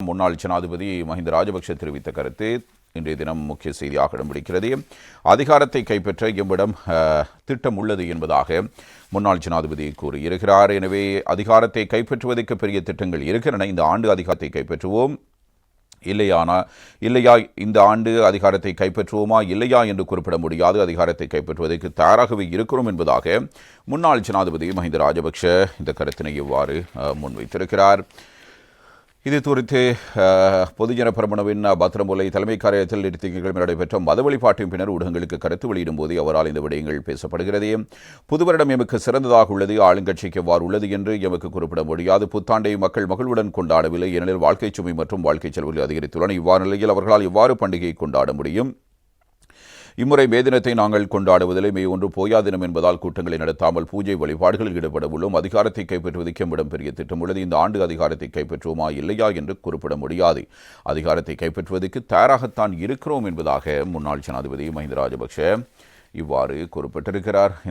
முன்னாள் ஜனாதிபதி மஹிந்த ராஜபக்ஷ தெரிவித்த கருத்து இன்றைய தினம் முக்கிய செய்தியாக இடம் பிடிக்கிறது. அதிகாரத்தை கைப்பற்ற எம்மிடம் திட்டம் உள்ளது என்பதாக முன்னாள் ஜனாதிபதி கூறியிருக்கிறார். எனவே அதிகாரத்தை கைப்பற்றுவதற்கு பெரிய திட்டங்கள் இருக்கின்றன. இந்த ஆண்டு அதிகாரத்தை கைப்பற்றுவோம், இல்லையா இந்த ஆண்டு அதிகாரத்தை கைப்பற்றுவோமா இல்லையா என்று குறிப்பிட முடியாது. அதிகாரத்தை கைப்பற்றுவதற்கு தயாராகவே இருக்கிறோம் என்பதாக முன்னாள் ஜனாதிபதி மஹிந்த ராஜபக்ஷ இந்த கருத்தினை இவ்வாறு முன்வைத்திருக்கிறார். இது குறித்து பொதுஜன பெரமுனவின் பத்திரமுல்லை தலைமை காரியத்தில் நேற்று திங்கட்கிழமை நடைபெற்ற மத வழிபாட்டின் பின்னர் ஊடகங்களுக்கு கருத்து வெளியிடும் போது அவரால் இந்த விடயங்கள் பேசப்படுகிறது. புது வருடம் எமக்கு சிறந்ததாக உள்ளது, ஆளுங்கட்சிக்கு எவ்வாறு உள்ளது என்று எமக்கு குறிப்பிட முடியாது. புத்தாண்டை மக்கள் மகிழ்வுடன் கொண்டாடவில்லை, ஏனெனில் வாழ்க்கை சுமை மற்றும் வாழ்க்கை செலவுகள் அதிகரித்துள்ளன. இவ்வாறு நிலையில் அவர்களால் எவ்வாறு பண்டிகையை கொண்டாட முடியும்? இம்முறை மே தினத்தை நாங்கள் கொண்டாடுவதில்லை. மே 1 போயா தினம் என்பதால் கூட்டங்களை நடத்தாமல் பூஜை வழிபாடுகளில் ஈடுபட உள்ளோம். அதிகாரத்தை கைப்பற்றுவதற்கு எம்மிடம் பெரிய திட்டம் உள்ளது. இந்த ஆண்டு அதிகாரத்தை கைப்பற்றுவோமா இல்லையா என்று குறிப்பிட முடியாது. அதிகாரத்தை கைப்பற்றுவதற்கு தயாராகத்தான் இருக்கிறோம் என்பதாக முன்னாள் ஜனாதிபதி மஹிந்த ராஜபக்ஷ இவ்வாறு குறிப்பிட்டிருக்கிறார்.